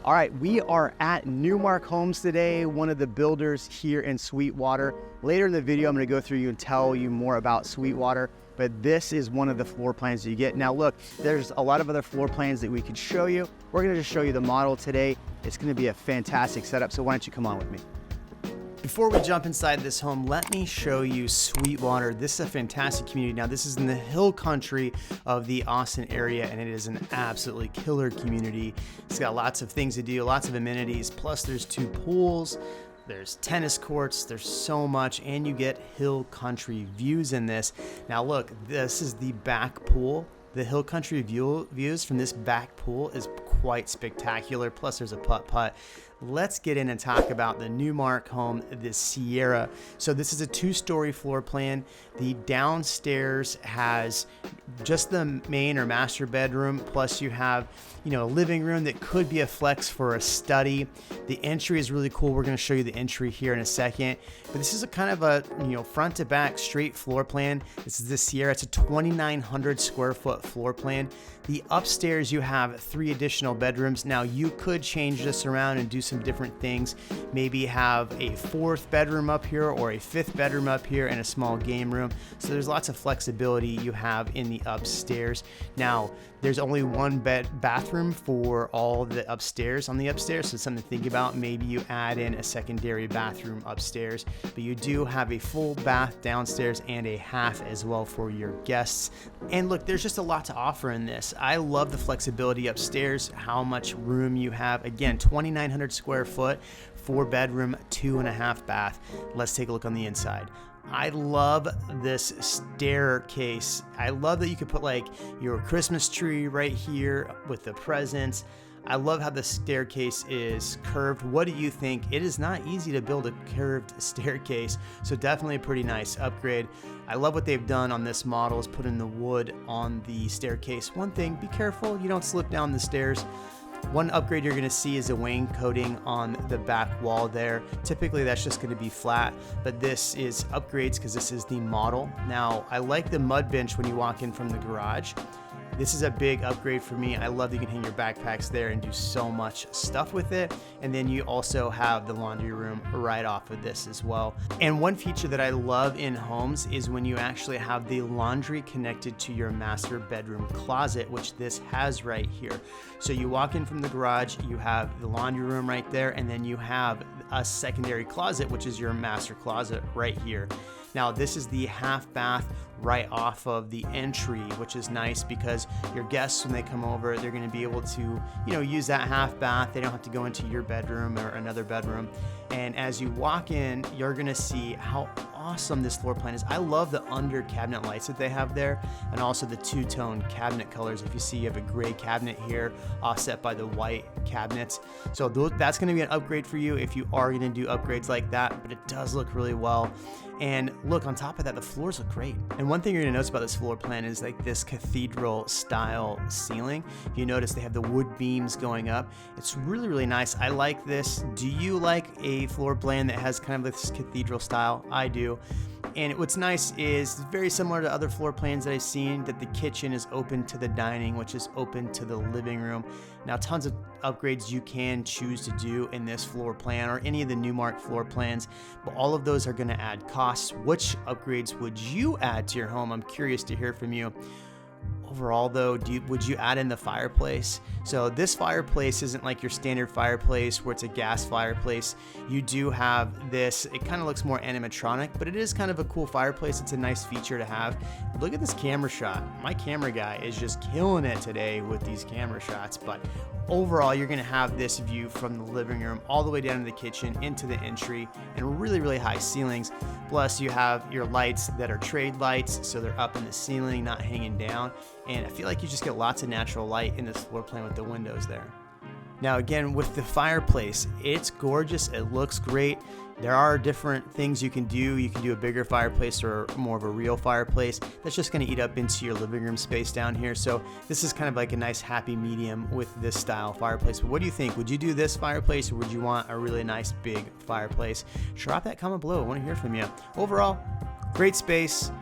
All right, we are at Newmark Homes today, one of the builders here in Sweetwater. Later in the video, I'm gonna go through you and tell you more about Sweetwater, but this is one of the floor plans that you get. Now look, there's a lot of other floor plans that we could show you. We're gonna just show you the model today. It's gonna be a fantastic setup, so why don't you come on with me? Before we jump inside this home, let me show you Sweetwater. This is a fantastic community. Now, this is in the hill country of the Austin area, and it is an absolutely killer community. It's got lots of things to do, lots of amenities, plus there's 2 pools, there's tennis courts, there's so much, and you get hill country views in this. Now look, this is the back pool. The hill country views from this back pool is quite spectacular, plus there's a putt-putt. Let's get in and talk about the Newmark home, the Sierra. So this is a 2-story floor plan. The downstairs has just the main or master bedroom, plus you have, a living room that could be a flex for a study. The entry is really cool. We're going to show you the entry here in a second. But this is a kind of a, front to back straight floor plan. This is the Sierra. It's a 2,900 square foot floor plan. The upstairs, you have 3 additional bedrooms. Now you could change this around and do some different things. Maybe have a 4th bedroom up here or a 5th bedroom up here and a small game room. So there's lots of flexibility you have in the upstairs. Now, there's only 1 bathroom for all the upstairs on the upstairs, so it's something to think about. Maybe you add in a secondary bathroom upstairs, but you do have a full bath downstairs and a half as well for your guests. And look, there's just a lot to offer in this. I love the flexibility upstairs, how much room you have. Again, 2,900 square foot, 4 bedroom, 2.5 bath. Let's take a look on the inside. I love this staircase. I love that you could put like your Christmas tree right here with the presents. I love how the staircase is curved. What do you think? It is not easy to build a curved staircase, so definitely a pretty nice upgrade. I love what they've done on this model is put in the wood on the staircase. One thing, be careful you don't slip down the stairs. One upgrade you're going to see is a wainscoting on the back wall there. Typically that's just going to be flat, but this is upgrades because this is the model. Now I like the mud bench when you walk in from the garage. This is a big upgrade for me. I love that you can hang your backpacks there and do so much stuff with it. And then you also have the laundry room right off of this as well. And one feature that I love in homes is when you actually have the laundry connected to your master bedroom closet, which this has right here. So you walk in from the garage, you have the laundry room right there, and then you have a secondary closet, which is your master closet right here. Now this is the half bath right off of the entry, which is nice because your guests, when they come over, they're going to be able to, use that half bath. They don't have to go into your bedroom or another bedroom. And as you walk in, you're going to see how awesome this floor plan is. I love the under cabinet lights that they have there, and also the 2-tone cabinet colors. If you see, you have a gray cabinet here offset by the white cabinets. So that's going to be an upgrade for you if you are going to do upgrades like that, but it does look really well. And look, on top of that, the floors look great. And one thing you're gonna notice about this floor plan is like this cathedral style ceiling. If you notice, they have the wood beams going up. It's really, really nice. I like this. Do you like a floor plan that has kind of this cathedral style? I do. And what's nice is very similar to other floor plans that I've seen, that the kitchen is open to the dining, which is open to the living room. Now, tons of upgrades you can choose to do in this floor plan or any of the Newmark floor plans, but all of those are going to add costs. Which upgrades would you add to your home? I'm curious to hear from you. Overall though, would you add in the fireplace? So this fireplace isn't like your standard fireplace where it's a gas fireplace. You do have this, it kind of looks more animatronic, but it is kind of a cool fireplace. It's a nice feature to have. Look at this camera shot. My camera guy is just killing it today with these camera shots, but overall, you're gonna have this view from the living room all the way down to the kitchen, into the entry, and really, really high ceilings. Plus, you have your lights that are trade lights, so they're up in the ceiling, not hanging down. And I feel like you just get lots of natural light in this floor plan with the windows there. Now again, with the fireplace, it's gorgeous, it looks great. There are different things you can do. You can do a bigger fireplace or more of a real fireplace. That's just gonna eat up into your living room space down here. So this is kind of like a nice happy medium with this style fireplace. But what do you think? Would you do this fireplace or would you want a really nice big fireplace? Drop that comment below, I wanna hear from you. Overall, great space.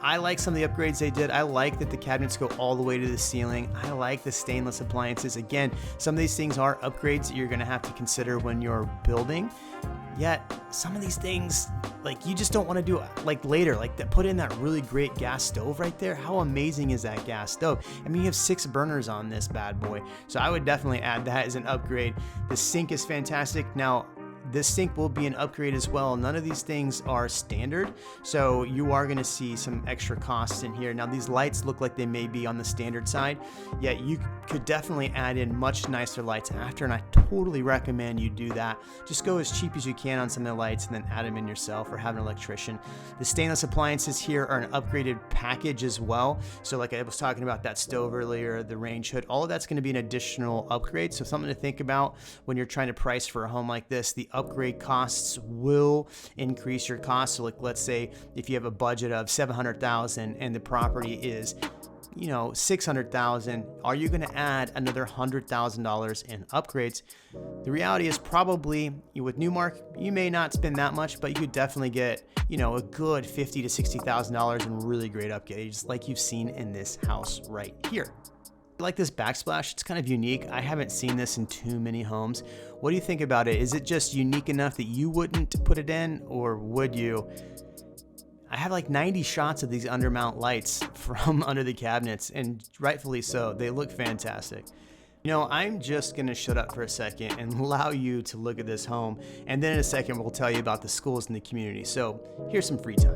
I like some of the upgrades they did. I like that the cabinets go all the way to the ceiling. I like the stainless appliances. Again, some of these things are upgrades that you're gonna have to consider when you're building. Yet some of these things, like, you just don't want to do like later, like put in that really great gas stove right there. How amazing is that gas stove? I mean, you have 6 burners on this bad boy. So I would definitely add that as an upgrade. The sink is fantastic. Now, this sink will be an upgrade as well. None of these things are standard, so you are gonna see some extra costs in here. Now, these lights look like they may be on the standard side, yet you could definitely add in much nicer lights after, and I totally recommend you do that. Just go as cheap as you can on some of the lights and then add them in yourself or have an electrician. The stainless appliances here are an upgraded package as well. So like I was talking about that stove earlier, the range hood, all of that's gonna be an additional upgrade. So something to think about when you're trying to price for a home like this. The upgrade costs will increase your costs. So like, let's say if you have a budget of $700,000 and the property is, you know, $600,000, are you going to add another $100,000 in upgrades? The reality is probably with Newmark, you may not spend that much, but you could definitely get, you know, a good $50,000 to $60,000 in really great upgrades like you've seen in this house right here. I like this backsplash. It's kind of unique. I haven't seen this in too many homes. What do you think about it? Is it just unique enough that you wouldn't put it in, or would you? I have like 90 shots of these undermount lights from under the cabinets, and rightfully so. They look fantastic. You know, I'm just gonna shut up for a second and allow you to look at this home, and then in a second we'll tell you about the schools in the community. So here's some free time.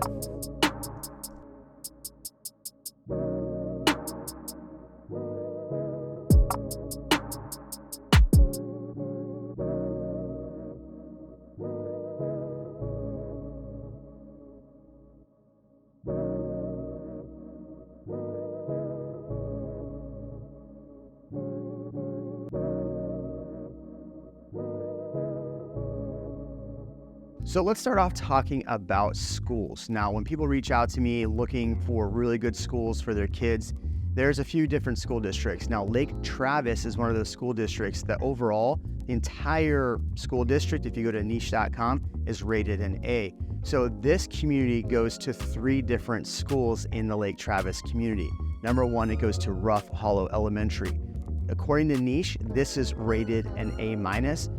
So let's start off talking about schools. Now, when people reach out to me looking for really good schools for their kids, there's a few different school districts. Now, Lake Travis is one of those school districts that overall, the entire school district, if you go to niche.com, is rated an A. So this community goes to 3 different schools in the Lake Travis community. Number 1, it goes to Rough Hollow Elementary. According to Niche, this is rated an A-.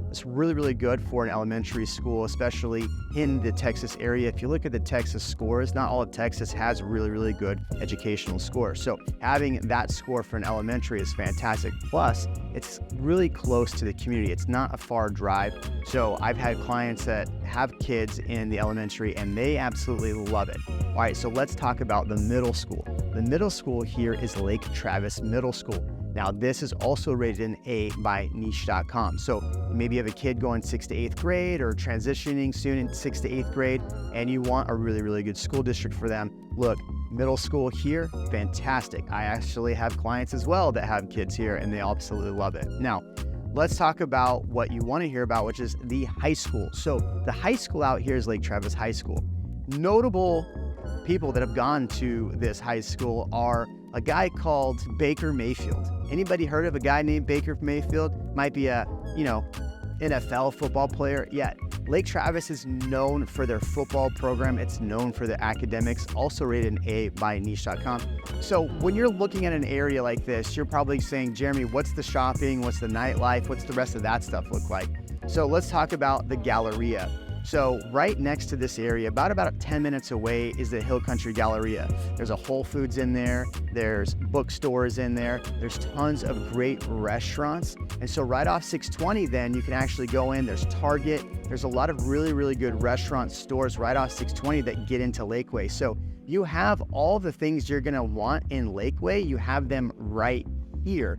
It's really, really good for an elementary school, especially in the Texas area. If you look at the Texas scores, not all of Texas has really, really good educational scores. So having that score for an elementary is fantastic. Plus, it's really close to the community. It's not a far drive. So I've had clients that have kids in the elementary and they absolutely love it. All right, so let's talk about the middle school. The middle school here is Lake Travis Middle School. Now, this is also rated an A by niche.com. So maybe you have a kid going 6th to 8th grade or transitioning soon in 6th to 8th grade, and you want a really, really good school district for them. Look, middle school here, fantastic. I actually have clients as well that have kids here and they absolutely love it. Now, let's talk about what you want to hear about, which is the high school. So the high school out here is Lake Travis High School. Notable people that have gone to this high school are a guy called Baker Mayfield. Anybody heard of a guy named Baker Mayfield? Might be a, NFL football player. Yeah, Lake Travis is known for their football program. It's known for the academics, also rated an A by niche.com. So when you're looking at an area like this, you're probably saying, Jeremy, what's the shopping? What's the nightlife? What's the rest of that stuff look like? So let's talk about the Galleria. So right next to this area, about 10 minutes away, is the Hill Country Galleria. There's a Whole Foods in there, there's bookstores in there, there's tons of great restaurants. And so right off 620 then, you can actually go in, there's Target, there's a lot of really, really good restaurant stores right off 620 that get into Lakeway. So you have all the things you're gonna want in Lakeway, you have them right here.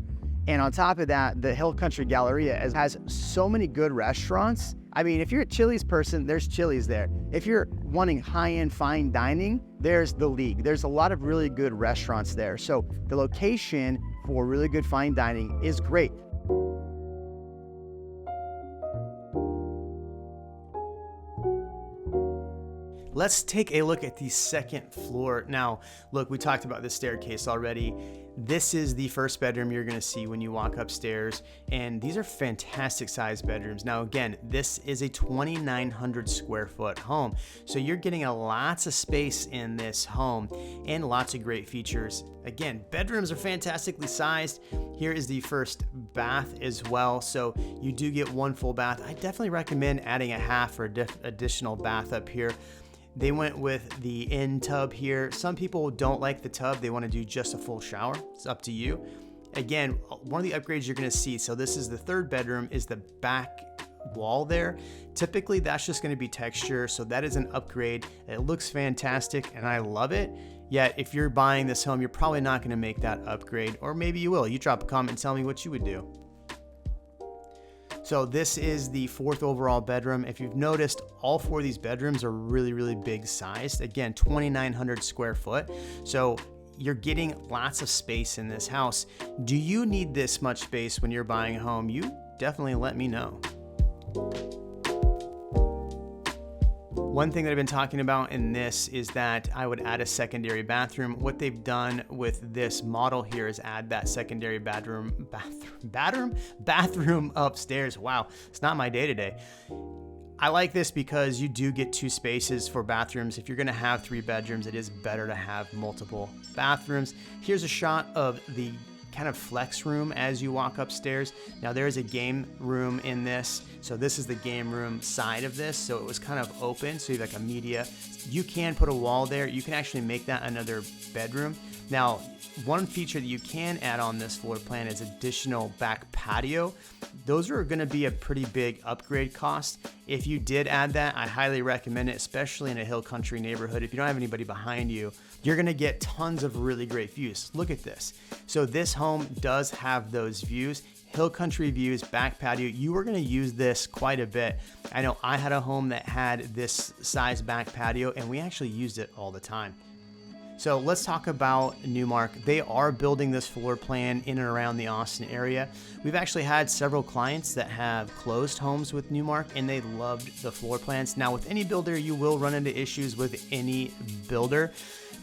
And on top of that, the Hill Country Galleria has so many good restaurants. I mean, if you're a Chili's person, there's Chili's there. If you're wanting high-end fine dining, there's the League. There's a lot of really good restaurants there. So the location for really good fine dining is great. Let's take a look at the second floor. Now, look, we talked about the staircase already. This is the first bedroom you're gonna see when you walk upstairs, and these are fantastic sized bedrooms. Now, again, this is a 2,900 square foot home, so you're getting lots of space in this home and lots of great features. Again, bedrooms are fantastically sized. Here is the first bath as well, so you do get one full bath. I definitely recommend adding a half or additional bath up here. They went with the in tub here. Some people don't like the tub. They want to do just a full shower. It's up to you. Again, one of the upgrades you're going to see, so this is the third bedroom, is the back wall there. Typically, that's just going to be texture, so that is an upgrade. It looks fantastic, and I love it. Yet, if you're buying this home, you're probably not going to make that upgrade, or maybe you will. You drop a comment and tell me what you would do. So this is the fourth overall bedroom. If you've noticed, all four of these bedrooms are really, really big sized. Again, 2,900 square foot. So you're getting lots of space in this house. Do you need this much space when you're buying a home? You definitely let me know. One thing that I've been talking about in this is that I would add a secondary bathroom. What they've done with this model here is add that secondary bathroom upstairs. Wow, it's not my day today. I like this because you do get two spaces for bathrooms. If you're gonna have 3 bedrooms, it is better to have multiple bathrooms. Here's a shot of the kind of flex room as you walk upstairs. Now there is a game room in this. So this is the game room side of this. So it was kind of open. So you have like a media. You can put a wall there. You can actually make that another bedroom. Now, one feature that you can add on this floor plan is additional back patio. Those are going to be a pretty big upgrade cost. If you did add that, I highly recommend it, especially in a hill country neighborhood. If you don't have anybody behind you, you're going to get tons of really great views. Look at this. So this home does have those views. Hill country views, back patio. You are going to use this quite a bit. I know I had a home that had this size back patio, and we actually used it all the time. So let's talk about Newmark. They are building this floor plan in and around the Austin area. We've actually had several clients that have closed homes with Newmark, and they loved the floor plans. Now, with any builder, you will run into issues with any builder.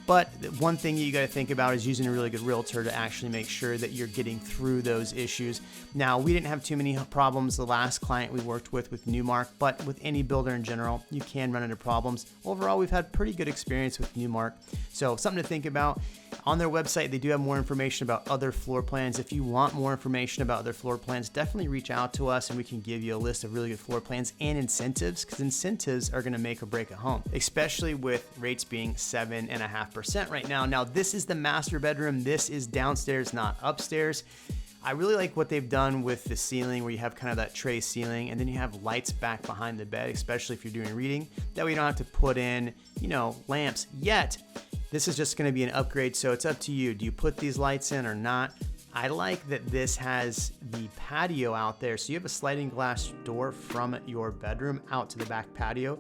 But one thing you got to think about is using a really good realtor to actually make sure that you're getting through those issues. Now, we didn't have too many problems the last client we worked with Newmark, but with any builder in general, you can run into problems. Overall, we've had pretty good experience with Newmark. So something to think about. On their website, they do have more information about other floor plans. If you want more information about other floor plans, definitely reach out to us and we can give you a list of really good floor plans and incentives, because incentives are going to make or break a home, especially with rates being 7.5% right now. Now, this is the master bedroom. This is downstairs, not upstairs. I really like what they've done with the ceiling, where you have kind of that tray ceiling, and then you have lights back behind the bed, especially if you're doing reading. That way you don't have to put in, lamps yet. This is just going to be an upgrade, so it's up to you. Do you put these lights in or not? I like that this has the patio out there, so you have a sliding glass door from your bedroom out to the back patio.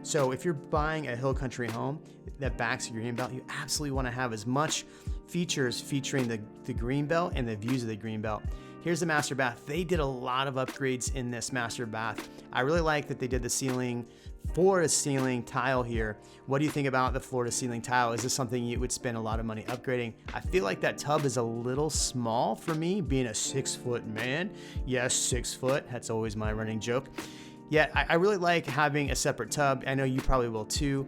So if you're buying a hill country home that backs your green belt, you absolutely want to have as much features featuring the green belt and the views of the green belt. Here's the master bath. They did a lot of upgrades in this master bath. I really like that they did the ceiling, floor to ceiling tile here. What do you think about the floor to ceiling tile? Is this something you would spend a lot of money upgrading? I feel like that tub is a little small for me, being a 6-foot man. Yes, 6 foot. That's always my running joke. Yeah, I really like having a separate tub. I know you probably will too.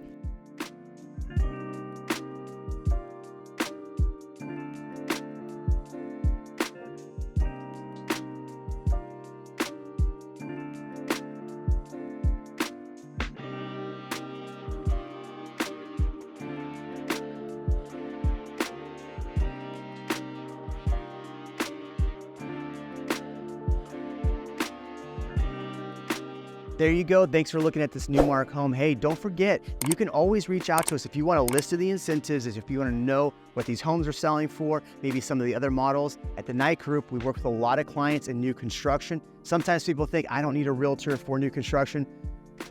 There you go. Thanks for looking at this Newmark home. Hey, don't forget, you can always reach out to us if you want a list of the incentives, if you want to know what these homes are selling for, maybe some of the other models. At the Knight Group, we work with a lot of clients in new construction. Sometimes people think, I don't need a realtor for new construction.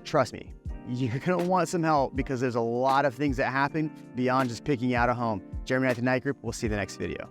Trust me, you're going to want some help, because there's a lot of things that happen beyond just picking out a home. Jeremy at the Knight Group. We'll see you in the next video.